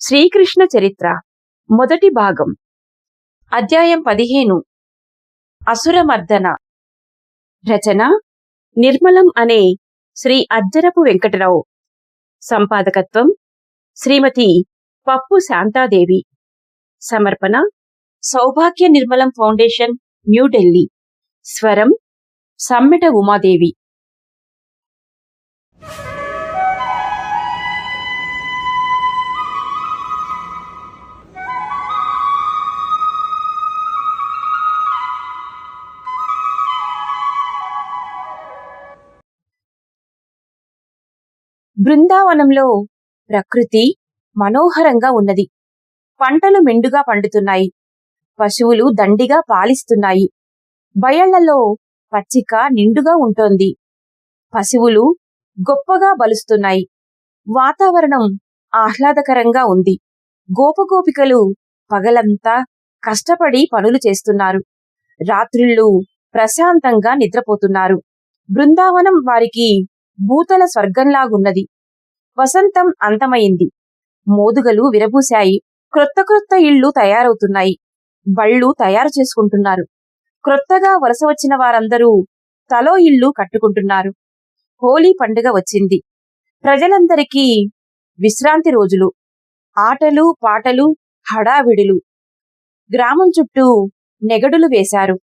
శ్రీకృష్ణ చరిత్ర మొదటి భాగం అధ్యాయం 15 అసురమర్దన. రచన నిర్మలం అనే శ్రీ అజ్జరపు వెంకటరావు. సంపాదకత్వం శ్రీమతి పప్పు శాంతాదేవి. సమర్పణ సౌభాగ్య నిర్మలం ఫౌండేషన్, న్యూఢిల్లీ. స్వరం సమ్మెట ఉమాదేవి. బృందావనంలో ప్రకృతి మనోహరంగా ఉన్నది. పంటలు మెండుగా పండుతున్నాయి. పశువులు దండిగా పాలిస్తున్నాయి. బయళ్లలో పచ్చిక నిండుగా ఉంటోంది. పశువులు గొప్పగా బలుస్తున్నాయి. వాతావరణం ఆహ్లాదకరంగా ఉంది. గోపగోపికలు పగలంతా కష్టపడి పనులు చేస్తున్నారు. రాత్రిళ్ళు ప్రశాంతంగా నిద్రపోతున్నారు. బృందావనం వారికి భూతల స్వర్గంలాగున్నది. వసంతం అంతమైంది. మోదుగలు విరబూశాయి. క్రొత్త క్రొత్త ఇళ్లు తయారవుతున్నాయి. బళ్ళు తయారు చేసుకుంటున్నారు. క్రొత్తగా వలస వచ్చిన వారందరూ తలో ఇల్లు కట్టుకుంటున్నారు. హోలీ పండుగ వచ్చింది. ప్రజలందరికీ విశ్రాంతి రోజులు. ఆటలు పాటలు, హడావిడులు. గ్రామం చుట్టూ నెగడులు వేశారు.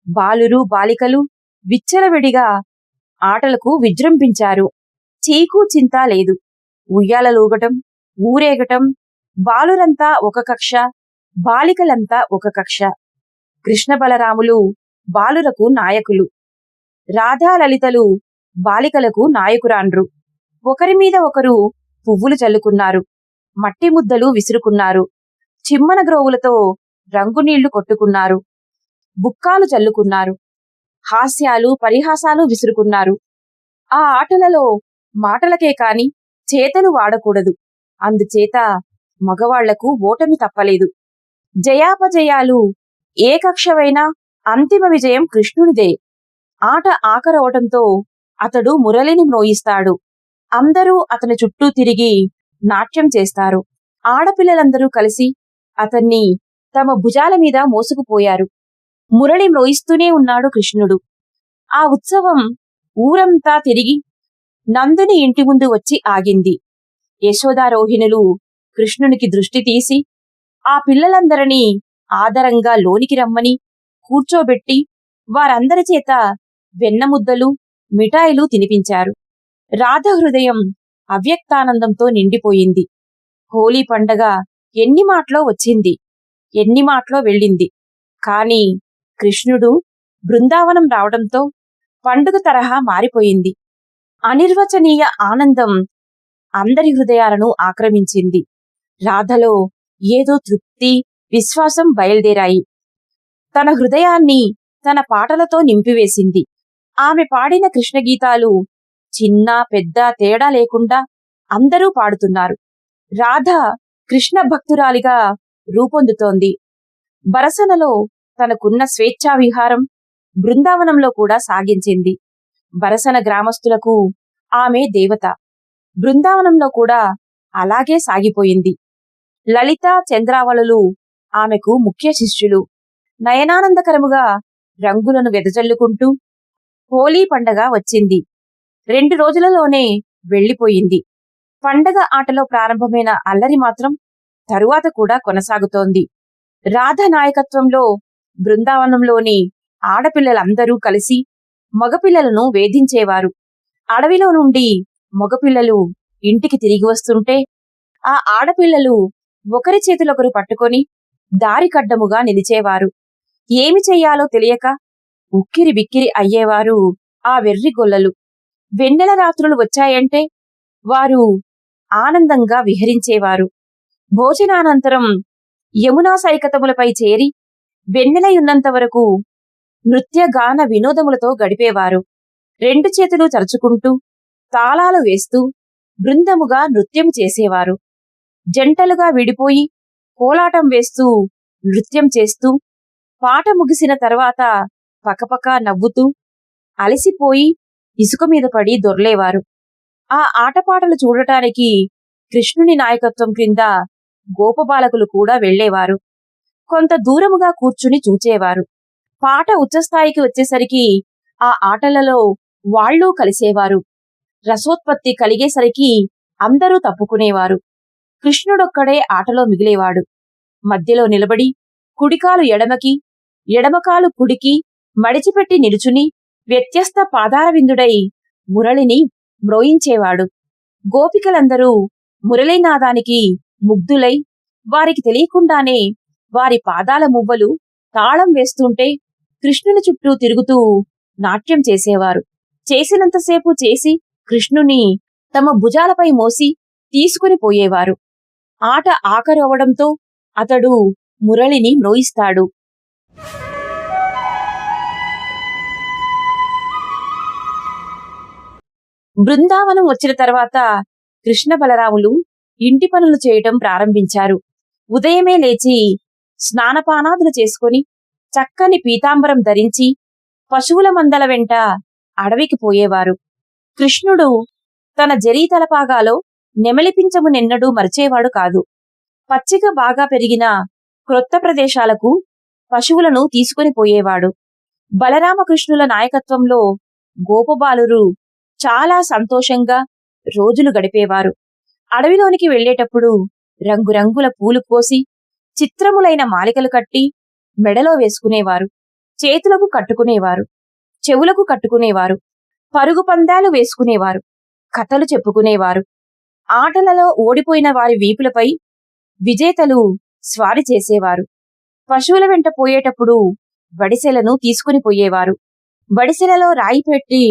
బాలురు బాలికలు విచ్చలవిడిగా ఆటలకు విజృంభించారు. చీకు చింత లేదు. ఉయ్యాలలూగటం, ఊరేగటం. బాలురంతా ఒక కక్ష, బాలికలంతా ఒక కక్ష. కృష్ణ బలరాములు బాలురకు నాయకులు. రాధాలలితలు బాలికలకు నాయకురాండ్రు. ఒకరి మీద ఒకరు పువ్వులు చల్లుకున్నారు. మట్టి ముద్దలు విసురుకున్నారు. చిమ్మన గ్రోవులతో రంగునీళ్లు కొట్టుకున్నారు. బుక్కాలు చల్లుకున్నారు. హాస్యాలు పరిహాసాలు విసురుకున్నారు. ఆ ఆటలలో మాటలకే కాని చేతలు వాడకూడదు. అందుచేత మగవాళ్లకు ఓటమి తప్పలేదు. జయాపజయాలు ఏ కక్షవైనా అంతిమ విజయం కృష్ణునిదే. ఆట ఆఖరవటంతో అతడు మురళిని మ్రోయిస్తాడు. అందరూ అతని చుట్టూ తిరిగి నాట్యం చేస్తారు. ఆడపిల్లలందరూ కలిసి అతన్ని తమ భుజాల మీద మోసుకుపోయారు. మురళి మ్రోయిస్తూనే ఉన్నాడు కృష్ణుడు. ఆ ఉత్సవం ఊరంతా తిరిగి నందుని ఇంటి ముందు వచ్చి ఆగింది. యశోదారోహిణులు కృష్ణునికి దృష్టి తీసి ఆ పిల్లలందరినీ ఆదరంగా లోనికి రమ్మని కూర్చోబెట్టి వారందరి చేత వెన్నముద్దలు, మిఠాయిలు తినిపించారు. రాధ హృదయం అవ్యక్తానందంతో నిండిపోయింది. హోలీ పండగ ఎన్ని మాటలో వచ్చింది, ఎన్ని మాటలో వెళ్ళింది. కాని కృష్ణుడు బృందావనం రావడంతో పండుగ తరహా మారిపోయింది. అనిర్వచనీయ ఆనందం అందరి హృదయాలను ఆక్రమించింది. రాధలో ఏదో తృప్తి, విశ్వాసం బయలుదేరాయి. తన హృదయాన్ని తన పాటలతో నింపివేసింది. ఆమె పాడిన కృష్ణగీతాలు చిన్న పెద్ద తేడా లేకుండా అందరూ పాడుతున్నారు. రాధ కృష్ణ భక్తురాలిగా రూపొందుతోంది. బరసనలో తనకున్న స్వేచ్ఛా విహారం బృందావనంలో కూడా సాగించింది. బరసన గ్రామస్తులకు ఆమె దేవత. బృందావనంలో కూడా అలాగే సాగిపోయింది. లలిత, చంద్రావళులు ఆమెకు ముఖ్య శిష్యులు. నయనానందకరముగా రంగులను వెదజల్లుకుంటూ హోలీ పండగ వచ్చింది. 2 రోజులలోనే వెళ్లిపోయింది. పండగ ఆటలో ప్రారంభమైన అల్లరి మాత్రం తరువాత కూడా కొనసాగుతోంది. రాధ నాయకత్వంలో బృందావనంలోని ఆడపిల్లలందరూ కలిసి మగపిల్లలను వేధించేవారు. అడవిలో నుండి మగపిల్లలు ఇంటికి తిరిగి వస్తుంటే ఆ ఆడపిల్లలు ఒకరి చేతులొకరు పట్టుకొని దారికడ్డముగా నిలిచేవారు. ఏమి చెయ్యాలో తెలియక ఉక్కిరి బిక్కిరి అయ్యేవారు ఆ వెర్రి గొల్లలు. వెన్నెల రాత్రులు వచ్చాయంటే వారు ఆనందంగా విహరించేవారు. భోజనానంతరం యమునా సైకతములపై చేరి వెన్నెలయున్నంత వరకు నృత్యగాన వినోదములతో గడిపేవారు. 2 చేతులు చరుచుకుంటూ తాళాలు వేస్తూ బృందముగా నృత్యం చేసేవారు. జంటలుగా విడిపోయి కోలాటం వేస్తూ నృత్యం చేస్తూ పాట ముగిసిన తర్వాత పకపక నవ్వుతూ అలసిపోయి ఇసుక మీద పడి దొర్లేవారు. ఆ ఆటపాటలు చూడటానికి కృష్ణుని నాయకత్వం క్రింద గోపబాలకులు కూడా వెళ్లేవారు. కొంత దూరముగా కూర్చుని చూచేవారు. పాట ఉచ్చస్థాయికి వచ్చేసరికి ఆ ఆటలలో వాళ్ళూ కలిసేవారు. రసోత్పత్తి కలిగేసరికి అందరూ తప్పుకునేవారు. కృష్ణుడొక్కడే ఆటలో మిగిలేవాడు. మధ్యలో నిలబడి కుడికాలు ఎడమకి, ఎడమకాలు కుడికి మడిచిపెట్టి నిలుచుని వ్యత్యస్త పాదారవిందుడై మురళిని మ్రోయించేవాడు. గోపికలందరూ మురళీనాదానికి ముగ్ధులై వారికి తెలియకుండానే వారి పాదాల మువ్వలు తాళం వేస్తుంటే కృష్ణుని చుట్టూ తిరుగుతూ నాట్యం చేసేవారు. చేసినంతసేపు చేసి కృష్ణుని తమ భుజాలపై మోసి తీసుకుని పోయేవారు. ఆట ఆఖరవడంతో అతడు మురళిని మ్రోయిస్తాడు. బృందావనం వచ్చిన తర్వాత కృష్ణ బలరాములు ఇంటి పనులు చేయటం ప్రారంభించారు. ఉదయమే లేచి స్నానపానాదులు చేసుకుని చక్కని పీతాంబరం ధరించి పశువుల మందల వెంట అడవికి పోయేవారు. కృష్ణుడు తన జరీ తలపాగాలో నెమలిపించము నిన్నడూ మరిచేవాడు కాదు. పచ్చిక బాగా పెరిగిన క్రొత్త ప్రదేశాలకు పశువులను తీసుకుని పోయేవాడు. బలరామకృష్ణుల నాయకత్వంలో గోపబాలురు చాలా సంతోషంగా రోజులు గడిపేవారు. అడవిలోనికి వెళ్లేటప్పుడు రంగురంగుల పూలు కోసి చిత్రములైన మాలికలు కట్టి మెడలో వేసుకునేవారు. చేతులకు కట్టుకునేవారు, చెవులకు కట్టుకునేవారు. పరుగు పందాలు వేసుకునేవారు, కథలు చెప్పుకునేవారు. ఆటలలో ఓడిపోయిన వారి వీపులపై విజేతలు స్వారీ చేసేవారు. పశువుల వెంట పోయేటప్పుడు బడిసెలను తీసుకుని పోయేవారు. బడిసెలలో రాయి పెట్టి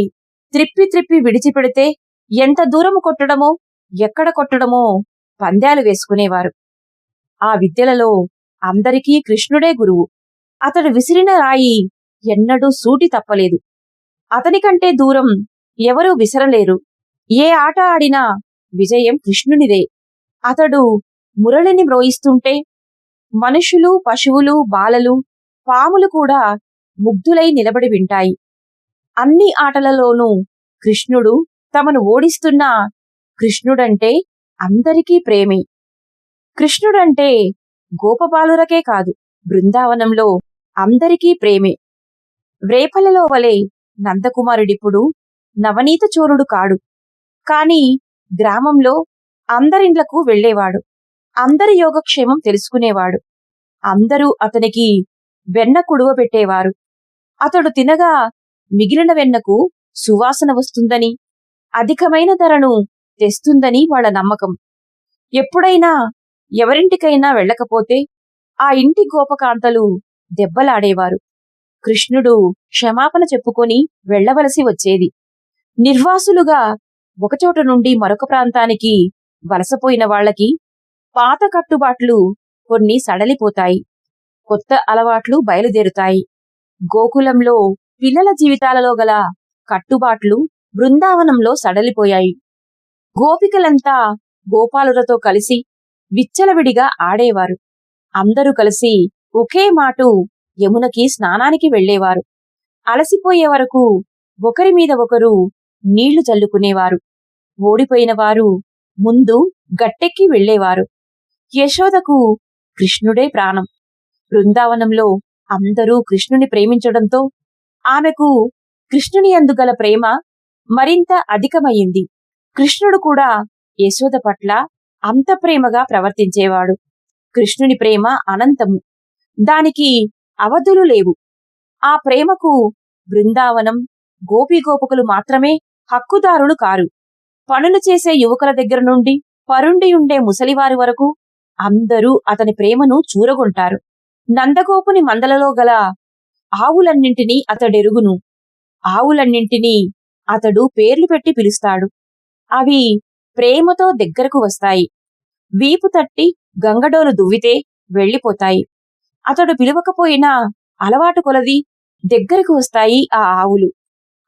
త్రిప్పి త్రిప్పి విడిచిపెడితే ఎంత దూరము కొట్టడమో ఎక్కడ కొట్టడమో పందాలు వేసుకునేవారు. ఆ విద్యలలో అందరికీ కృష్ణుడే గురువు. అతడు విసిరిన రాయి ఎన్నడూ సూటి తప్పలేదు. అతనికంటే దూరం ఎవరూ విసరలేరు. ఏ ఆట ఆడినా విజయం కృష్ణునిదే. అతడు మురళిని మ్రోయిస్తుంటే మనుషులు, పశువులు, బాలలు, పాములు కూడా ముగ్ధులై నిలబడి వింటాయి. అన్ని ఆటలలోనూ కృష్ణుడు తమను ఓడిస్తున్నా కృష్ణుడంటే అందరికీ ప్రేమే. కృష్ణుడంటే గోపబాలురకే కాదు, బృందావనంలో అందరికీ ప్రేమే. వ్రేపలలో వలె నందకుమారుడిప్పుడు నవనీత చోరుడు కాడు. కాని గ్రామంలో అందరిండ్లకు వెళ్లేవాడు. అందరి యోగక్షేమం తెలుసుకునేవాడు. అందరూ అతనికి వెన్న కుడువబెట్టేవారు. అతడు తినగా మిగిలిన వెన్నకు సువాసన వస్తుందని, అధికమైన ధరను తెస్తుందని వాళ్ళ నమ్మకం. ఎప్పుడైనా ఎవరింటికైనా వెళ్ళకపోతే ఆ ఇంటి గోపకాంతలు దెబ్బలాడేవారు. కృష్ణుడు క్షమాపణ చెప్పుకొని వెళ్లవలసి వచ్చేది. నిర్వాసులుగా ఒకచోట నుండి మరొక ప్రాంతానికి వలసపోయిన వాళ్లకి పాత కట్టుబాట్లు కొన్ని సడలిపోతాయి, కొత్త అలవాట్లు బయలుదేరుతాయి. గోకులంలో పిల్లల జీవితాలలో గల కట్టుబాట్లు బృందావనంలో సడలిపోయాయి. గోపికలంతా గోపాలులతో కలిసి విచ్చలవిడిగా ఆడేవారు. అందరూ కలిసి ఒకే మాటు యమునకి స్నానానికి వెళ్లేవారు. అలసిపోయే వరకు ఒకరి మీద ఒకరు నీళ్లు చల్లుకునేవారు. ఓడిపోయిన వారు ముందు గట్టెక్కి వెళ్లేవారు. యశోదకు కృష్ణుడే ప్రాణం. బృందావనంలో అందరూ కృష్ణుని ప్రేమించడంతో ఆమెకు కృష్ణుని యందు గల ప్రేమ మరింత అధికమయ్యింది. కృష్ణుడు కూడా యశోద పట్ల అంత ప్రేమగా ప్రవర్తించేవాడు. కృష్ణుని ప్రేమ అనంతము, దానికి అవధులు లేవు. ఆ ప్రేమకు బృందావనం, గోపీగోపకులు మాత్రమే హక్కుదారులు కారు. పనులు చేసే యువకుల దగ్గర నుండి పరుండి ఉండే ముసలివారి వరకు అందరూ అతని ప్రేమను చూరగొంటారు. నందగోపుని మందలలో గల ఆవులన్నింటినీ అతడెరుగును. ఆవులన్నింటినీ అతడు పేర్లు పెట్టి పిలుస్తాడు. అవి ప్రేమతో దగ్గరకు వస్తాయి. వీపు తట్టి గంగడోలు దువ్వితే వెళ్లిపోతాయి. అతడు పిలవకపోయినా అలవాటు కొలది దగ్గరకు వస్తాయి ఆ ఆవులు.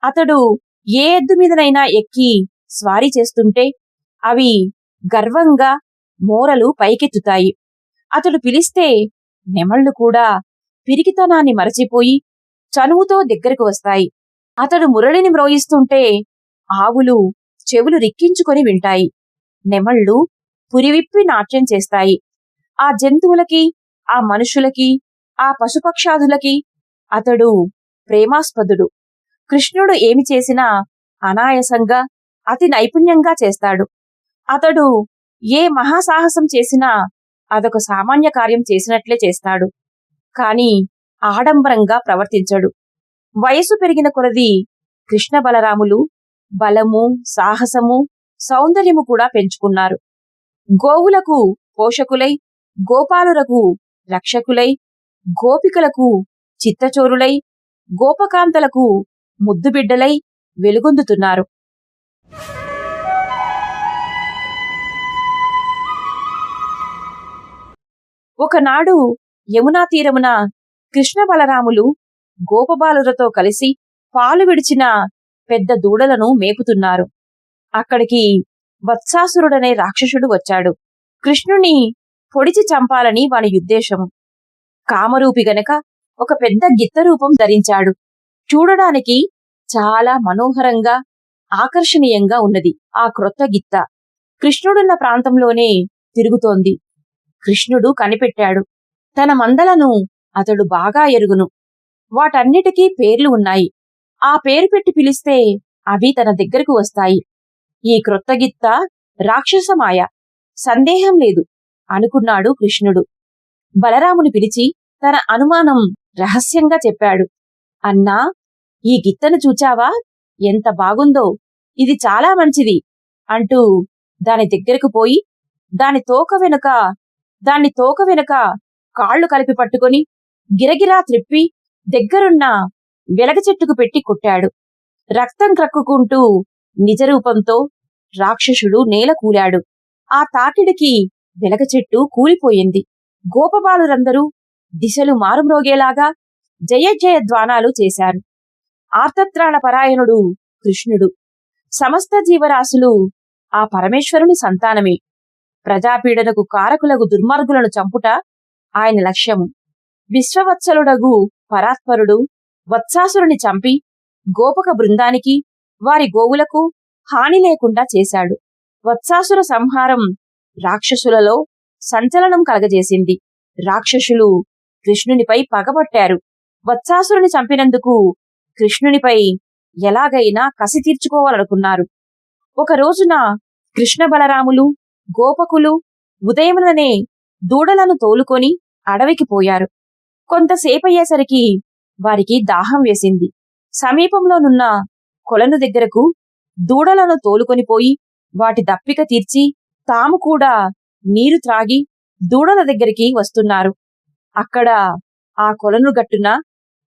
అతడు ఏ ఎద్దు మీదనైనా ఎక్కి స్వారీ చేస్తుంటే అవి గర్వంగా మోరలు పైకెత్తుతాయి. అతడు పిలిస్తే నెమళ్లు కూడా పిరికితనాన్ని మరచిపోయి చనువుతో దగ్గరకు వస్తాయి. అతడు మురళిని మ్రోయిస్తుంటే ఆవులు చెవులు రిక్కించుకొని వింటాయి. నెమళ్లు పురివిప్పి నాట్యం చేస్తాయి. ఆ జంతువులకి, ఆ మనుషులకి, ఆ పశుపక్షాదులకి అతడు ప్రేమాస్పదుడు. కృష్ణుడు ఏమి చేసినా అనాయాసంగా, అతి నైపుణ్యంగా చేస్తాడు. అతడు ఏ మహాసాహసం చేసినా అదొక సామాన్య కార్యం చేసినట్లే చేస్తాడు. కాని ఆడంబరంగా ప్రవర్తించడు. వయసు పెరిగిన కొలది కృష్ణ బలరాములు బలము, సాహసము, సౌందర్యము కూడా పెంచుకున్నారు. గోవులకు పోషకులై, గోపాలులకు రక్షకులై, గోపికలకు చిత్తచోరులై, గోపకాంతలకు ముద్దుబిడ్డలై వెలుగొందుతున్నారు. ఒకనాడు యమునా తీరమున కృష్ణ బలరాములు గోపబాలులతో కలిసి పాలు విడిచిన పెద్ద దూడలను మేపుతున్నారు. అక్కడికి వత్సాసురుడనే రాక్షసుడు వచ్చాడు. కృష్ణుని పొడిచి చంపాలని వాని ఉద్దేశము. కామరూపి గనక ఒక పెద్ద గిత్త రూపం ధరించాడు. చూడడానికి చాలా మనోహరంగా, ఆకర్షణీయంగా ఉన్నది. ఆ క్రొత్త గిత్త కృష్ణుడున్న ప్రాంతంలోనే తిరుగుతోంది. కృష్ణుడు కనిపెట్టాడు. తన మందలను అతడు బాగా ఎరుగును. వాటన్నిటికీ పేర్లు ఉన్నాయి. ఆ పేరు పెట్టి పిలిస్తే అవి తన దగ్గరకు వస్తాయి. ఈ క్రొత్త గిత్త రాక్షసమాయ, సందేహం లేదు అనుకున్నాడు కృష్ణుడు. బలరాముని పిలిచి తన అనుమానం రహస్యంగా చెప్పాడు. అన్నా, ఈ గిత్తను చూచావా? ఎంత బాగుందో! ఇది చాలా మంచిది అంటూ దాని దగ్గరకు పోయి దాని తోక వెనుక కాళ్లు కలిపి పట్టుకొని గిరగిరా త్రిప్పి దగ్గరున్న వెలగ చెట్టుకు పెట్టి కొట్టాడు. రక్తం క్రక్కుకుంటూ నిజరూపంతో రాక్షసుడు నేల కూలాడు. ఆ తాకిడికి వెలగ చెట్టు కూలిపోయింది. గోపబాలురందరూ దిశలు మారుమ్రోగేలాగా జయ జయ ధ్వానాలు చేశారు. ఆర్తత్రాణ పరాయణుడు కృష్ణుడు. సమస్త జీవరాశులు ఆ పరమేశ్వరుని సంతానమే. ప్రజాపీడనకు కారకులగు దుర్మార్గులను చంపుట ఆయన లక్ష్యము. విశ్వవత్సలుడగు పరాత్పరుడు వత్సాసురుని చంపి గోపక బృందానికి, వారి గోవులకు హాని లేకుండా చేశాడు. వత్సాసుర సంహారం రాక్షసులలో సంచలనం కలగజేసింది. రాక్షసులు కృష్ణునిపై పగబట్టారు. వత్సాసురుని చంపినందుకు కృష్ణునిపై ఎలాగైనా కసి తీర్చుకోవాలనుకున్నారు. ఒక రోజున కృష్ణ బలరాములు, గోపకులు ఉదయముననే దూడలను తోలుకొని అడవికి పోయారు. కొంతసేపయ్యేసరికి వారికి దాహం వేసింది. సమీపంలోనున్న కొలను దగ్గరకు దూడలను తోలుకొని పోయి వాటి దప్పిక తీర్చి తాము కూడా నీరు త్రాగి దూడల దగ్గరికి వస్తున్నారు. అక్కడ ఆ కొలను గట్టున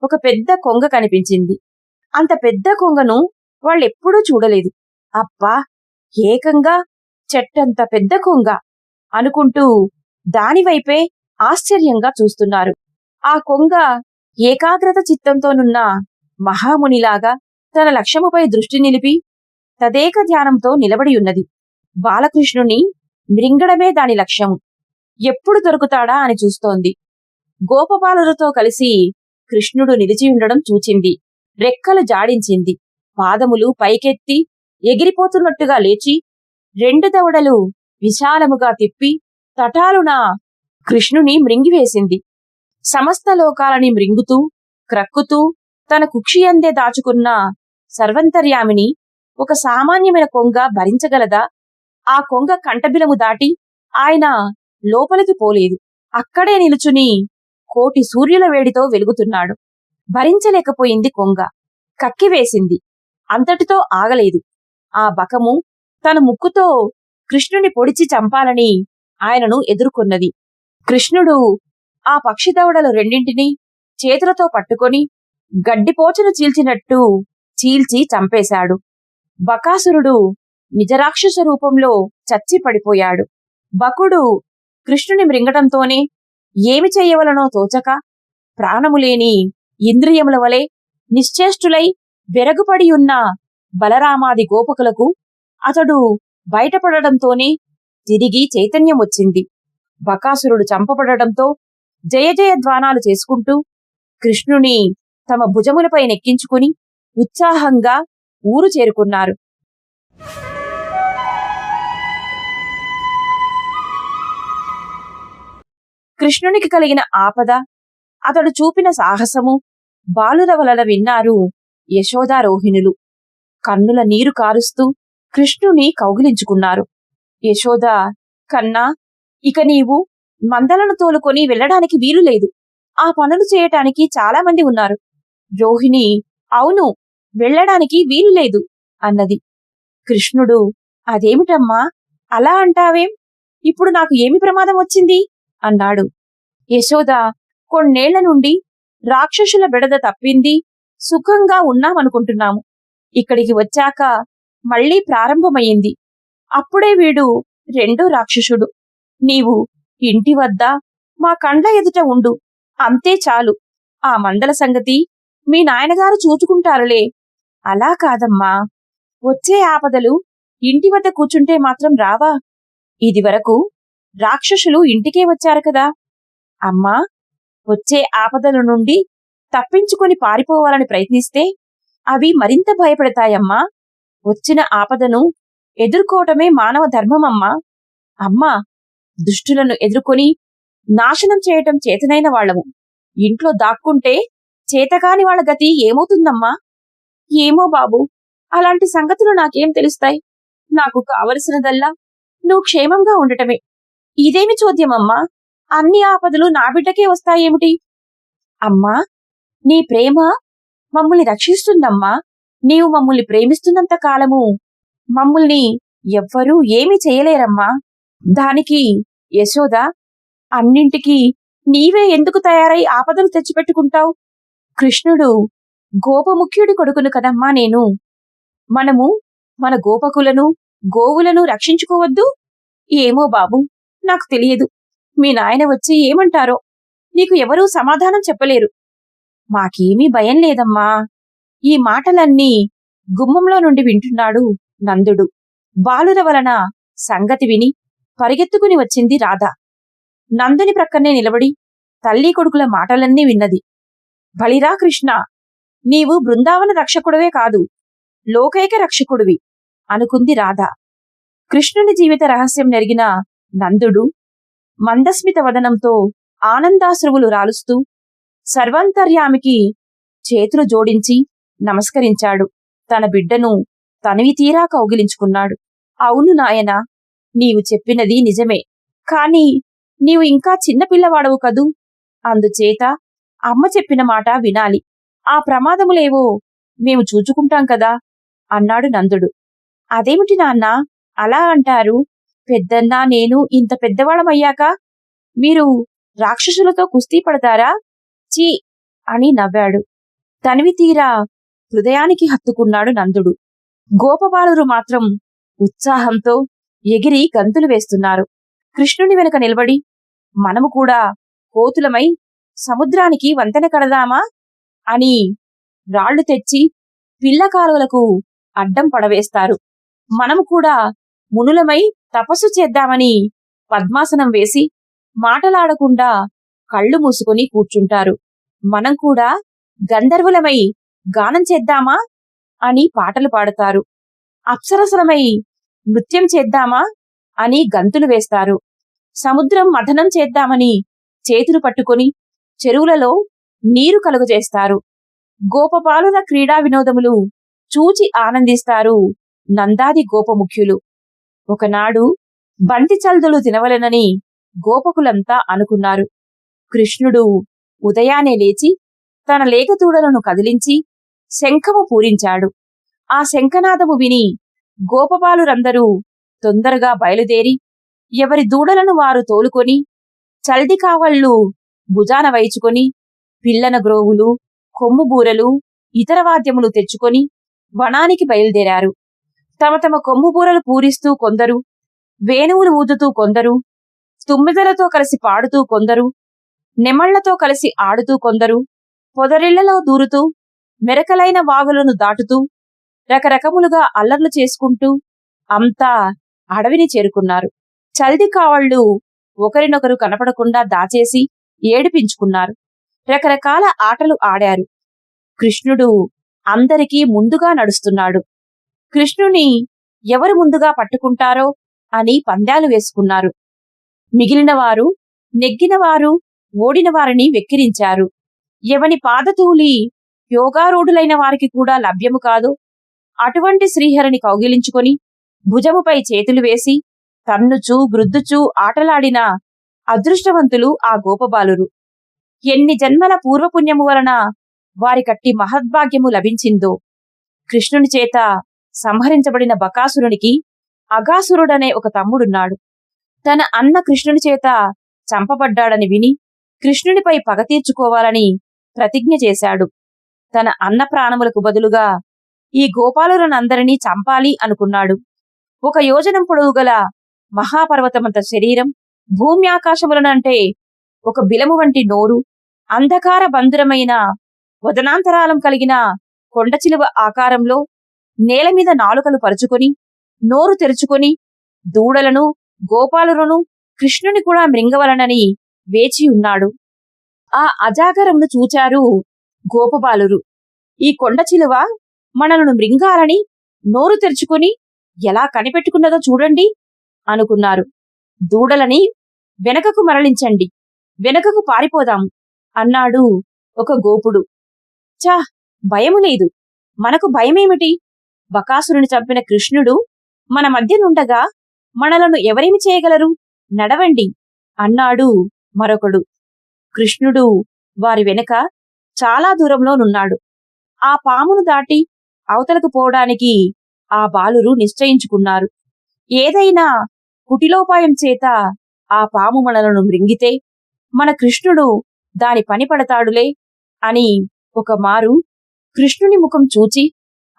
ఒక పెద్ద కొంగ కనిపించింది. అంత పెద్ద కొంగను వాళ్ళెప్పుడూ చూడలేదు. అబ్బా, ఏకంగా చెట్టంత పెద్ద కొంగ అనుకుంటూ దానివైపే ఆశ్చర్యంగా చూస్తున్నారు. ఆ కొంగ ఏకాగ్రత చిత్తంతోనున్న మహామునిలాగా తన లక్ష్యముపై దృష్టి నిలిపి తదేక ధ్యానంతో నిలబడి ఉన్నది. బాలకృష్ణుని మృంగడమే దాని లక్ష్యము. ఎప్పుడు దొరుకుతాడా అని చూస్తోంది. గోపబాలులతో కలిసి కృష్ణుడు నిలిచి ఉండడం చూచింది. రెక్కలు జాడించింది. పాదములు పైకెత్తి ఎగిరిపోతున్నట్టుగా లేచి 2 దవడలు విశాలముగా తిప్పి తటాలున కృష్ణుని మృంగివేసింది. సమస్త లోకాలని మృంగుతూ క్రక్కుతూ తన కుక్షియందే దాచుకున్న సర్వంతర్యామిని ఒక సామాన్యమైన కొంగ భరించగలదా? ఆ కొంగ కంఠబిలము దాటి ఆయన లోపలికి పోలేదు. అక్కడే నిలుచుని కోటి సూర్యుల వేడితో వెలుగుతున్నాడు. భరించలేకపోయింది కొంగ. కక్కివేసింది. అంతటితో ఆగలేదు. ఆ బకము తన ముక్కుతో కృష్ణుని పొడిచి చంపాలని ఆయనను ఎదుర్కొన్నది. కృష్ణుడు ఆ పక్షి దవడలు 2 చేతులతో పట్టుకొని గడ్డిపోచను చీల్చినట్టు చీల్చి చంపేశాడు. బకాసురుడు నిజరాక్షస రూపంలో చచ్చి పడిపోయాడు. బకుడు కృష్ణుని మృంగటంతోనే ఏమి చెయ్యవలనో తోచక ప్రాణములేని ఇంద్రియముల వలె నిశ్చేష్టులై బెరగుపడియున్న బలరామాది గోపకులకు అతడు బయటపడడంతోనే తిరిగి చైతన్యం వచ్చింది. బకాసురుడు చంపబడడంతో జయ జయ ధ్వానాలు చేసుకుంటూ కృష్ణుని తమ భుజములపై నెక్కించుకుని ఉత్సాహంగా ఊరు చేరుకున్నారు. కృష్ణునికి కలిగిన ఆపద, అతడు చూపిన సాహసము బాలుర వలన విన్నారు యశోదారోహిణులు. కన్నుల నీరు కారుస్తూ కృష్ణుని కౌగిలించుకున్నారు. యశోద, కన్నా, ఇక నీవు మందలను తోలుకొని వెళ్ళడానికి వీలులేదు. ఆ పనులు చేయటానికి చాలామంది ఉన్నారు. రోహిణి, అవును, వెళ్ళడానికి వీలులేదు అన్నది. కృష్ణుడు, అదేమిటమ్మా అలా అంటావేం? ఇప్పుడు నాకు ఏమి ప్రమాదం వచ్చింది అన్నాడు. యశోద, కొన్నేళ్ల నుండి రాక్షసుల బెడద తప్పింది, సుఖంగా ఉన్నామనుకుంటున్నాము. ఇక్కడికి వచ్చాక మళ్లీ ప్రారంభమయ్యింది. అప్పుడే వీడు రెండో రాక్షసుడు. నీవు ఇంటి వద్ద మా కండ్ల ఎదుట ఉండు, అంతే చాలు. ఆ మందల సంగతి మీ నాయనగారు చూచుకుంటారులే. అలా కాదమ్మా, వచ్చే ఆపదలు ఇంటి వద్ద కూర్చుంటే మాత్రం రావా? ఇదివరకు రాక్షసులు ఇంటికే వచ్చారు కదా. అమ్మా, వచ్చే ఆపదల నుండి తప్పించుకొని పారిపోవాలని ప్రయత్నిస్తే అవి మరింత భయపడతాయమ్మా. వచ్చిన ఆపదను ఎదుర్కోవటమే మానవ ధర్మమమ్మా. అమ్మా, దుష్టులను ఎదుర్కొని నాశనం చేయటం చేతనైన వాళ్లము. ఇంట్లో దాక్కుంటే చేతకాని వాళ్ల గతి ఏమవుతుందమ్మా? ఏమో బాబు, అలాంటి సంగతులు నాకేం తెలుస్తాయి? నాకు కావలసినదల్లా నువ్వు క్షేమంగా ఉండటమే. ఇదేమి చోద్యమమ్మా? అన్ని ఆపదలు నా బిడ్డకే వస్తాయేమిటి? అమ్మా, నీ ప్రేమ మమ్మల్ని రక్షిస్తుందమ్మా. నీవు మమ్మల్ని ప్రేమిస్తున్నంత కాలము మమ్మల్ని ఎవ్వరూ ఏమీ చేయలేరమ్మా. దానికి యశోద, అన్నింటికీ నీవే ఎందుకు తయారై ఆపదలు తెచ్చిపెట్టుకుంటావు? కృష్ణుడు గోపముఖ్యుడి కొడుకును కదమ్మా నేను. మనము మన గోపకులను, గోవులను రక్షించుకోవద్దు? ఏమో బాబు, నాకు తెలియదు. మీ నాయన వచ్చి ఏమంటారో నీకు ఎవరూ సమాధానం చెప్పలేరు. మాకేమీ భయం లేదమ్మా. ఈ మాటలన్నీ గుమ్మంలో నుండి వింటున్నాడు నందుడు. బాలుర వలన సంగతి విని పరిగెత్తుకుని వచ్చింది రాధ. నందుని ప్రక్కనే నిలబడి తల్లి కొడుకుల మాటలన్నీ విన్నది. బలిరా కృష్ణ, నీవు బృందావన రక్షకుడివే కాదు, లోకైక రక్షకుడివి అనుకుంది రాధ. కృష్ణుని జీవిత రహస్యం నెరిగిన నందుడు మందస్మిత వదనంతో ఆనందాశ్రువులు రాలుస్తూ సర్వాంతర్యామికి చేతులు జోడించి నమస్కరించాడు. తన బిడ్డను తనివి తీరా కౌగిలించుకున్నాడు. అవును నాయనా, నీవు చెప్పినది నిజమే. కాని నీవు ఇంకా చిన్నపిల్లవాడవు కదూ. అందుచేత అమ్మ చెప్పిన మాట వినాలి. ఆ ప్రమాదములేవో మేము చూచుకుంటాం కదా అన్నాడు నందుడు. అదేమిటి నాన్నా అలా అంటారు? పెద్దన్నా నేను ఇంత పెద్దవాళ్ళమయ్యాక మీరు రాక్షసులతో కుస్తీ పడతారా? చీ అని నవ్వాడు. తనివి తీరా హృదయానికి హత్తుకున్నాడు నందుడు. గోపబాలురు మాత్రం ఉత్సాహంతో ఎగిరి గంతులు వేస్తున్నారు. కృష్ణుని వెనుక నిలబడి మనము కూడా కోతులమై సముద్రానికి వంతెన కడదామా అని రాళ్లు తెచ్చి పిల్ల కాలువలకు అడ్డం పడవేస్తారు. మనము కూడా మునులమై తపస్సు చేద్దామని పద్మాసనం వేసి మాటలాడకుండా కళ్ళు మూసుకొని కూర్చుంటారు. మనం కూడా గంధర్వులమై గానం చేద్దామా అని పాటలు పాడతారు. అప్సరసలమై నృత్యం చేద్దామా అని గంతులు వేస్తారు. సముద్రం మథనం చేద్దామని చేతులు పట్టుకొని చెరువులలో నీరు కలుగజేస్తారు. గోపబాలుల క్రీడా వినోదములు చూచి ఆనందిస్తారు నందాది గోపముఖ్యులు. ఒకనాడు బంతి చల్దులు తినవలెనని గోపకులంతా అనుకున్నారు. కృష్ణుడు ఉదయానే లేచి తన లేగదూడలను కదిలించి శంఖము పూరించాడు. ఆ శంఖనాదము విని గోపబాలురందరూ తొందరగా బయలుదేరి ఎవరి దూడలను వారు తోలుకొని చల్ది కావళ్లు భుజాన వైచుకొని పిల్లన గ్రోవులు, కొమ్ముబూరలు, ఇతర వాద్యములు తెచ్చుకొని వనానికి బయలుదేరారు. తమ తమ కొమ్ముబూరలు పూరిస్తూ కొందరు, వేణువులు ఊదుతూ కొందరు, తుమ్మిదలతో కలిసి పాడుతూ కొందరు, నెమళ్లతో కలిసి ఆడుతూ కొందరు, పొదరిళ్లలో దూరుతూ మెరకలైన వాగులను దాటుతూ రకరకములుగా అల్లర్లు చేసుకుంటూ అంతా అడవిని చేరుకున్నారు. చల్ది కావళ్లు ఒకరినొకరు కనపడకుండా దాచేసి ఏడిపించుకున్నారు. రకరకాల ఆటలు ఆడారు. కృష్ణుడు అందరికీ ముందుగా నడుస్తున్నాడు. కృష్ణుని ఎవరు ముందుగా పట్టుకుంటారో అని పందాలు వేసుకున్నారు. మిగిలిన వారు నెగ్గినవారు ఓడిన వారిని వెక్కిరించారు. ఎవని పాదధూళి యోగారూఢులైన వారికి కూడా లభ్యము కాదు అటువంటి శ్రీహరిని కౌగిలించుకొని భుజముపై చేతులు వేసి తన్నుచూ గ్రుద్దుచూ ఆటలాడిన అదృష్టవంతులు ఆ గోపబాలురు. ఎన్ని జన్మల పూర్వపుణ్యము వలన వారికట్టి మహద్భాగ్యము లభించిందో. కృష్ణుని చేత సంహరించబడిన బకాసురునికి అగాసురుడనే ఒక తమ్ముడున్నాడు. తన అన్న కృష్ణుని చేత చంపబడ్డాడని విని కృష్ణునిపై పగ తీర్చుకోవాలని ప్రతిజ్ఞ చేశాడు. తన అన్న ప్రాణములకు బదులుగా ఈ గోపాలురనందరినీ చంపాలి అనుకున్నాడు. 1 యోజనం పొడవుగల మహాపర్వతమంత శరీరం, భూమి ఆకాశములనంటే ఒక బిలము వంటి నోరు, అంధకార బంధురమైన వదనాంతరాలం కలిగిన కొండచిలువ ఆకారంలో నేలమీద నాలుకలు పరుచుకొని నోరు తెరుచుకొని దూడలను గోపాలులను కృష్ణుని కూడా మృంగవలనని వేచి ఉన్నాడు. ఆ అజాగరమును చూచారు గోపబాలురు. ఈ కొండచిలువ మనలను మృంగాలని నోరు తెరుచుకుని ఎలా కనిపెట్టుకున్నదో చూడండి అనుకున్నారు. దూడలని వెనకకు మరలించండి, వెనకకు పారిపోదాము అన్నాడు ఒక గోపుడు. చా, భయము లేదు, మనకు భయమేమిటి? బకాసురుని చంపిన కృష్ణుడు మన మధ్యనుండగా మనలను ఎవరేమి చేయగలరు? నడవండి అన్నాడు మరొకడు. కృష్ణుడు వారి వెనక చాలా దూరంలో నున్నాడు. ఆ పామును దాటి అవతలకు పోవడానికి ఆ బాలురు నిశ్చయించుకున్నారు. ఏదైనా కుటిలోపాయం చేత ఆ పాము మనలను మృంగితే మన కృష్ణుడు దాని పని పడతాడులే అని ఒక మారు కృష్ణుని ముఖం చూచి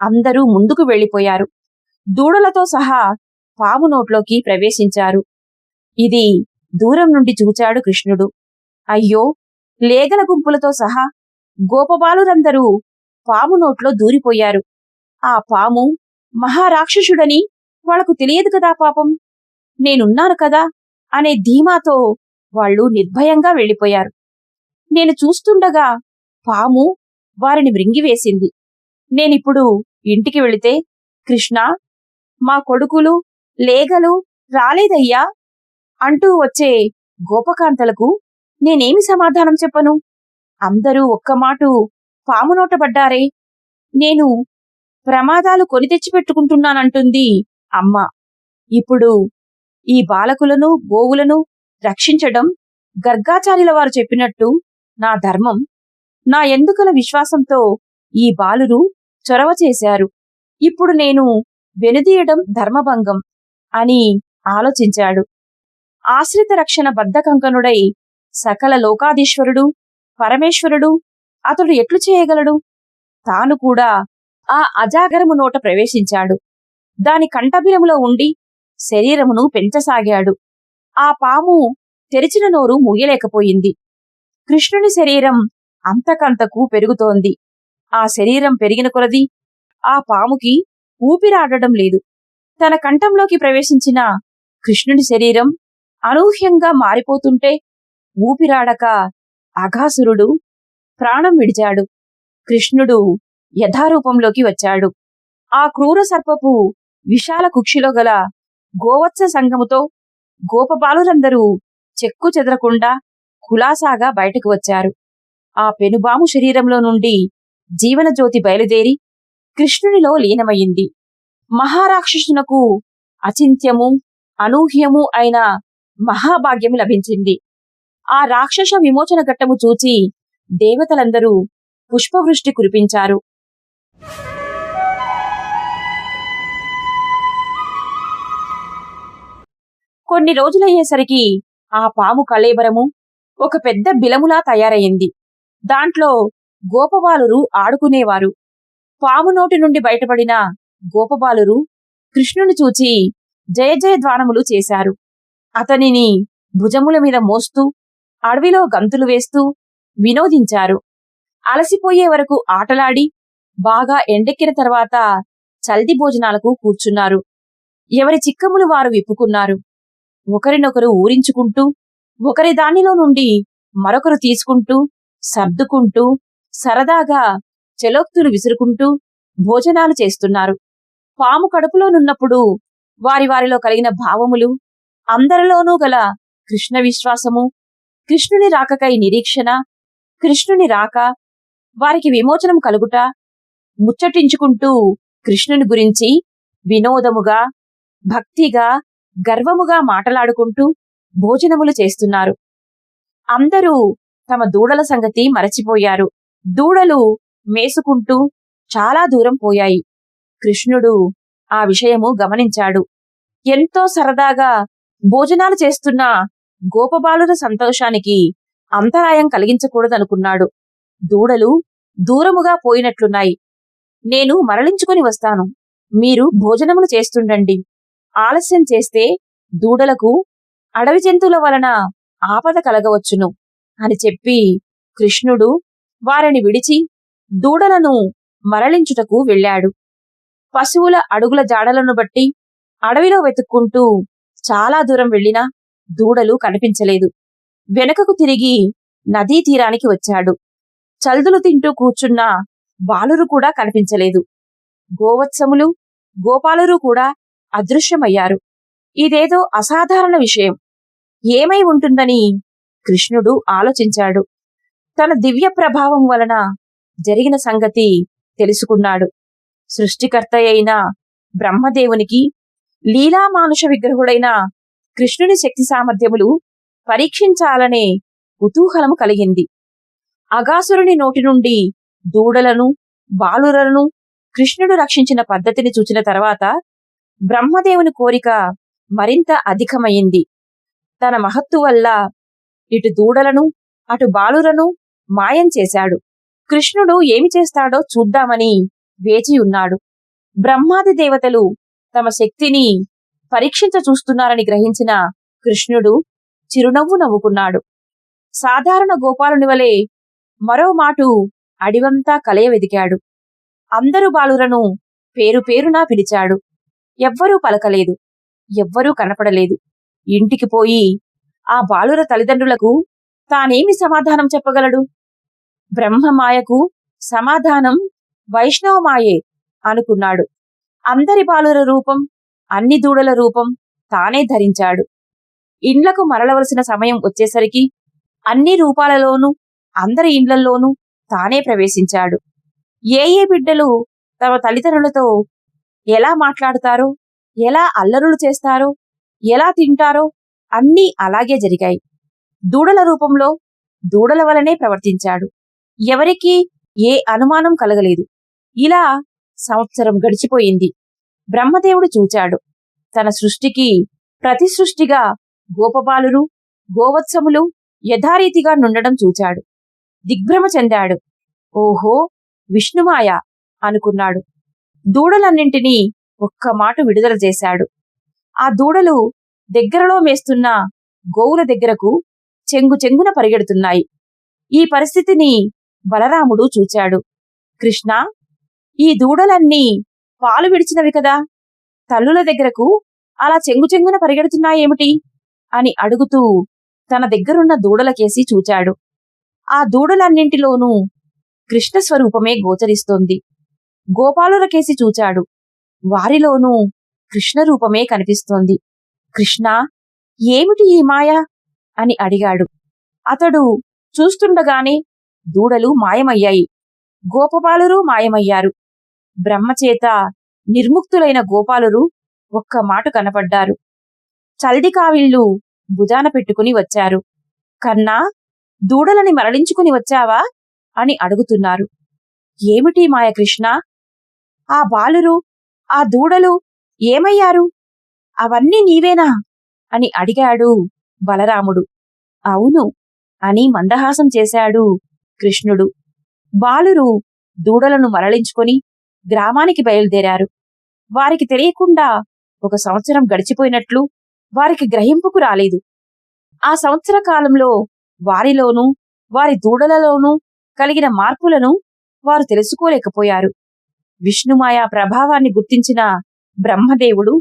అందరూ ముందుకు వెళ్ళిపోయారు. దూడలతో సహా పాము నోట్లోకి ప్రవేశించారు. ఇది దూరం నుండి చూచాడు కృష్ణుడు. అయ్యో, లేగల గుంపులతో సహా గోపబాలురందరూ పాము నోట్లో దూరిపోయారు. ఆ పాము మహారాక్షసుడని వాళ్లకు తెలియదు కదా పాపం, నేనున్నాను కదా అనే ధీమాతో వాళ్ళు నిర్భయంగా వెళ్ళిపోయారు. నేను చూస్తుండగా పాము వారిని మృంగివేసింది. నేనిప్పుడు ఇంటికి వెళితే కృష్ణ, మా కొడుకులు లేగలు రాలేదయ్యా అంటూ వచ్చే గోపకాంతలకు నేనేమి సమాధానం చెప్పను? అందరూ ఒక్కమాటు పాము నోటబడ్డారే. నేను ప్రమాదాలు కొని తెచ్చిపెట్టుకుంటున్నానంటుంది అమ్మ. ఇప్పుడు ఈ బాలకులను గోవులను రక్షించడం గర్గాచార్యుల వారు చెప్పినట్టు నా ధర్మం. నా ఎందుకల విశ్వాసంతో ఈ బాలురు చొరవ చేశారు. ఇప్పుడు నేను వెనుదీయడం ధర్మభంగం అని ఆలోచించాడు. ఆశ్రిత రక్షణ బద్ధకంకనుడై సకల లోకాధీశ్వరుడు పరమేశ్వరుడు అతడు ఎట్లు చేయగలడు? తాను కూడా ఆ అజాగరము నోట ప్రవేశించాడు. దాని కంఠబిలములో ఉండి శరీరమును పెంచసాగాడు. ఆ పాము తెరిచిన నోరు ముయ్యలేకపోయింది. కృష్ణుని శరీరం అంతకంతకు పెరుగుతోంది. ఆ శరీరం పెరిగిన కొలది ఆ పాముకి ఊపిరాడడం లేదు. తన కంఠంలోకి ప్రవేశించిన కృష్ణుని శరీరం అనూహ్యంగా మారిపోతుంటే ఊపిరాడక అఘాసురుడు ప్రాణం విడిచాడు. కృష్ణుడు యథారూపంలోకి వచ్చాడు. ఆ క్రూర సర్పపు విశాల కుక్షిలో గల గోవత్స సంగముతో గోపబాలురందరూ చెక్కు చెదరకుండా కులాసాగా బయటకు వచ్చారు. ఆ పెనుబాము శరీరంలో నుండి జీవనజ్యోతి బయలుదేరి కృష్ణునిలో లీనమయ్యింది. మహారాక్షసునకు అచింత్యము అనూహ్యము అయిన మహాభాగ్యము లభించింది. ఆ రాక్షస విమోచన ఘట్టము చూచి దేవతలందరూ పుష్పవృష్టి కురిపించారు. కొన్ని రోజులయ్యేసరికి ఆ పాము కళేబరము ఒక పెద్ద బిలములా తయారయింది. దాంట్లో గోపబాలురు ఆడుకునేవారు. పాము నోటి నుండి బయటపడిన గోపబాలురు కృష్ణుని చూచి జయ జయధ్వానములు చేశారు. అతనిని భుజముల మీద మోస్తూ అడవిలో గంతులు వేస్తూ వినోదించారు. అలసిపోయే వరకు ఆటలాడి బాగా ఎండెక్కిన తర్వాత చల్ది భోజనాలకు కూర్చున్నారు. ఎవరి చిక్కములు వారు విప్పుకున్నారు. ఒకరినొకరు ఊరించుకుంటూ ఒకరి దానిలో నుండి మరొకరు తీసుకుంటూ సర్దుకుంటూ సరదాగా చెలోక్తులు విసురుకుంటూ భోజనాలు చేస్తున్నారు. పాము కడుపులోనున్నప్పుడు వారిలో కలిగిన భావములు, అందరిలోనూ గల కృష్ణ విశ్వాసము, కృష్ణుని రాకకై నిరీక్షణ, కృష్ణుని రాక, వారికి విమోచనం కలుగుట ముచ్చటించుకుంటూ కృష్ణుని గురించి వినోదముగా, భక్తిగా, గర్వముగా మాటలాడుకుంటూ భోజనములు చేస్తున్నారు. అందరూ తమ దూడల సంగతి మరచిపోయారు. దూడలు మేసుకుంటూ చాలా దూరం పోయాయి. కృష్ణుడు ఆ విషయము గమనించాడు. ఎంతో సరదాగా భోజనాలు చేస్తున్న గోపబాలుర సంతోషానికి అంతరాయం కలిగించకూడదనుకున్నాడు. దూడలు దూరముగా పోయినట్లున్నాయి. నేను మరలించుకుని వస్తాను. మీరు భోజనములు చేస్తుండండి. ఆలస్యం చేస్తే దూడలకు అడవి జంతువుల వలన ఆపద కలగవచ్చును అని చెప్పి కృష్ణుడు వారిని విడిచి దూడలను మరలించుటకు వెళ్ళాడు. పశువుల అడుగుల జాడలను బట్టి అడవిలో వెతుక్కుంటూ చాలా దూరం వెళ్ళినా దూడలు కనిపించలేదు. వెనుకకు తిరిగి నదీ తీరానికి వచ్చాడు. చల్దులు తింటూ కూర్చున్న బాలురు కూడా కనిపించలేదు. గోవత్సములు, గోపాలురు కూడా అదృశ్యమయ్యారు. ఇదేదో అసాధారణ విషయం. ఏమై ఉంటుందని కృష్ణుడు ఆలోచించాడు. తన దివ్య ప్రభావం వలన జరిగిన సంగతి తెలుసుకున్నాడు. సృష్టికర్తయైన బ్రహ్మదేవునికి లీలామానుష విగ్రహుడైన కృష్ణుని శక్తి సామర్థ్యములు పరీక్షించాలనే కుతూహలము కలిగింది. అగాసురుని నోటి నుండి దూడలను, బాలురలను కృష్ణుడు రక్షించిన పద్ధతిని చూచిన తర్వాత బ్రహ్మదేవుని కోరిక మరింత అధికమైంది. తన మహత్తు వల్ల ఇటు దూడలను, అటు బాలురను మాయం చేశాడు. కృష్ణుడు ఏమి చేస్తాడో చూద్దామని వేచి ఉన్నాడు. బ్రహ్మాది దేవతలు తమ శక్తిని పరీక్షించ చూస్తున్నారని గ్రహించిన కృష్ణుడు చిరునవ్వు నవ్వుకున్నాడు. సాధారణ గోపాలుని వలె మరో మాటు అడివంతా కలయ వెదికాడు. అందరు బాలురను పేరు పేరునా పిలిచాడు. ఎవ్వరూ పలకలేదు. ఎవ్వరూ కనపడలేదు. ఇంటికి పోయి ఆ బాలుర తల్లిదండ్రులకు తానేమి సమాధానం చెప్పగలడు? బ్రహ్మమాయకు సమాధానం వైష్ణవమాయే అనుకున్నాడు. అందరి బాలుర రూపం, అన్ని దూడల రూపం తానే ధరించాడు. ఇండ్లకు మరలవలసిన సమయం వచ్చేసరికి అన్ని రూపాలలోనూ, అందరి ఇండ్లల్లోనూ తానే ప్రవేశించాడు. ఏ ఏ బిడ్డలు తమ తల్లిదండ్రులతో ఎలా మాట్లాడతారో, ఎలా అల్లరులు చేస్తారో, ఎలా తింటారో అన్నీ అలాగే జరిగాయి. దూడల రూపంలో దూడల వలనే ప్రవర్తించాడు. ఎవరికీ ఏ అనుమానం కలగలేదు. ఇలా సంవత్సరం గడిచిపోయింది. బ్రహ్మదేవుడు చూచాడు. తన సృష్టికి ప్రతి సృష్టిగా గోపబాలురు, గోవత్సములు యథారీతిగా నుండడం చూచాడు. దిగ్భ్రమ చెందాడు. ఓహో, విష్ణుమాయ అనుకున్నాడు. దూడలన్నింటినీ ఒక్క మాటు విడుదల చేశాడు. ఆ దూడలు దగ్గరలో మేస్తున్న గోవుల దగ్గరకు చెంగు చెంగున పరిగెడుతున్నాయి. ఈ పరిస్థితిని బలరాముడు చూచాడు. కృష్ణ, ఈ దూడలన్నీ పాలు విడిచినవి కదా, తల్లుల దగ్గరకు అలా చెంగు చెంగున పరిగెడుతున్నాయేమిటి అని అడుగుతూ తన దగ్గరున్న దూడలకేసి చూచాడు. ఆ దూడలన్నింటిలోనూ కృష్ణస్వరూపమే గోచరిస్తోంది. గోపాలులకేసి చూచాడు. వారిలోనూ కృష్ణరూపమే కనిపిస్తోంది. కృష్ణ, ఏమిటి ఈ మాయ అని అడిగాడు. అతడు చూస్తుండగానే దూడలు మాయమయ్యాయి. గోపబాలురు మాయమయ్యారు. బ్రహ్మచేత నిర్ముక్తులైన గోపాలురు ఒక్క మాటు కనపడ్డారు. చల్ది కావిళ్ళు భుజాన పెట్టుకుని వచ్చారు. కన్నా, దూడలని మరలించుకుని వచ్చావా అని అడుగుతున్నారు. ఏమిటి మాయ కృష్ణ? ఆ బాలురు, ఆ దూడలు ఏమయ్యారు? అవన్నీ నీవేనా అని అడిగాడు బలరాముడు. అవును అని మందహాసం చేశాడు కృష్ణుడు. బాలురు దూడలను మరలించుకొని గ్రామానికి బయలుదేరారు. వారికి తెలియకుండా 1 సంవత్సరం గడిచిపోయినట్లు వారికి గ్రహింపుకు రాలేదు. ఆ సంవత్సర కాలంలో వారిలోనూ వారి దూడలలోనూ కలిగిన మార్పులను వారు తెలుసుకోలేకపోయారు. విష్ణుమాయ ప్రభావాన్ని గుర్తించిన బ్రహ్మదేవుడు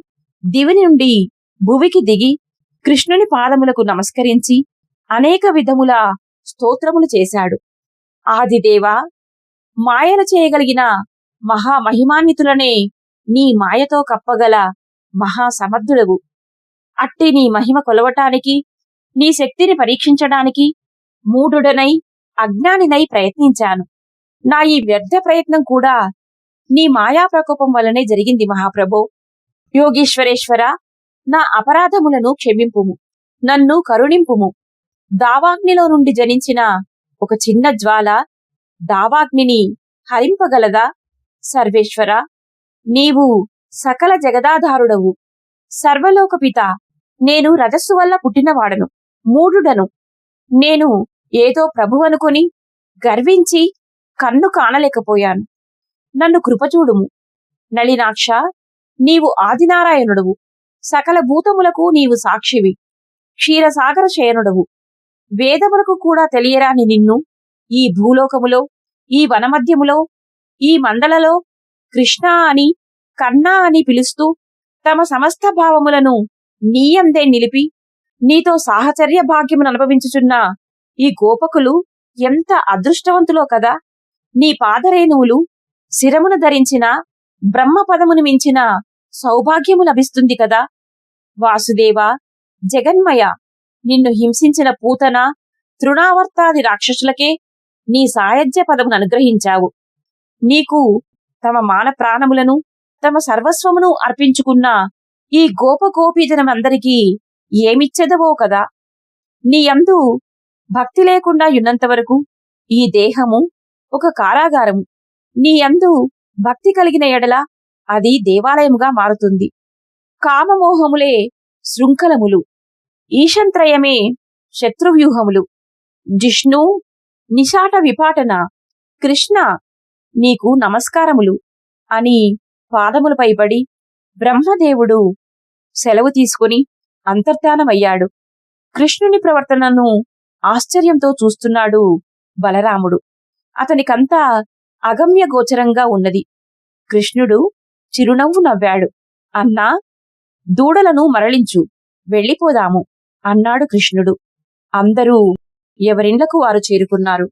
దివి నుండి భువికి దిగి కృష్ణుని పాదములకు నమస్కరించి అనేక విధముల స్తోత్రములు చేశాడు. ఆదిదేవా, మాయలు చేయగలిగిన మహామహిమాన్వితులనే నీ మాయతో కప్పగల మహాసమర్థుడవు. అట్టి నీ మహిమ కొలవటానికి నీ శక్తిని పరీక్షించడానికి మూఢుడనై అజ్ఞానినై ప్రయత్నించాను. నా ఈ వ్యర్థ ప్రయత్నం కూడా నీ మాయా ప్రకోపం వల్లనే జరిగింది మహాప్రభో. యోగీశ్వరేశ్వర, నా అపరాధములను క్షమింపుము, నన్ను కరుణింపుము. దావాగ్నిలో నుండి జనించిన ఒక చిన్న జ్వాల దావాగ్నిని హరింపగలదా? సర్వేశ్వర, నీవు సకల జగదాధారుడవు, సర్వలోకపిత. నేను రజస్సు వల్ల పుట్టినవాడను, మూఢుడను. నేను ఏదో ప్రభువనుకొని గర్వించి కన్ను కానలేకపోయాను. నన్ను కృపచూడుము. నళినాక్ష, నీవు ఆదినారాయణుడవు, సకల భూతములకు నీవు సాక్షివి, క్షీరసాగర శయనుడవు. వేదములకు కూడా తెలియరాని నిన్ను ఈ భూలోకములో, ఈ వనమధ్యములో, ఈ మందలలో కృష్ణ అని, కన్నా అని పిలుస్తూ తమ సమస్త భావములను నీయందే నిలిపి నీతో సాహచర్య భాగ్యమును అనుభవించుచున్న ఈ గోపకులు ఎంత అదృష్టవంతులో కదా. నీ పాదరేణువులు శిరమును ధరించిన బ్రహ్మపదమును మించిన సౌభాగ్యము లభిస్తుంది కదా. వాసుదేవ, జగన్మయ, నిన్ను హింసించిన పూతన, తృణావర్తాది రాక్షసులకే నీ సాయజ్య పదమును అనుగ్రహించావు. నీకు తమ మాన ప్రాణములను, తమ సర్వస్వమును అర్పించుకున్న ఈ గోపగోపీజనమందరికీ ఏమిచ్చెదవో కదా. నీ యందు భక్తి లేకుండా యున్నంత వరకు ఈ దేహము ఒక కారాగారము. నీ యందు భక్తి కలిగిన ఎడల అది దేవాలయముగా మారుతుంది. కామమోహములే శృంఖలములు, ఈశంత్రయమే శత్రువ్యూహములు. జిష్ణు, నిశాట విపాటన, కృష్ణ, నీకు నమస్కారములు అని పాదములపై పడి బ్రహ్మదేవుడు సెలవు తీసుకుని అంతర్ధానమయ్యాడు. కృష్ణుని ప్రవర్తనను ఆశ్చర్యంతో చూస్తున్నాడు బలరాముడు. అతనికంతా అగమ్య గోచరంగా ఉన్నది. కృష్ణుడు చిరునవ్వు నవ్వాడు. అన్నా, దూడలను మరలించు, వెళ్ళిపోదాము అన్నాడు కృష్ణుడు. అందరూ ఎవరిళ్లకు వారు చేరుకున్నారు.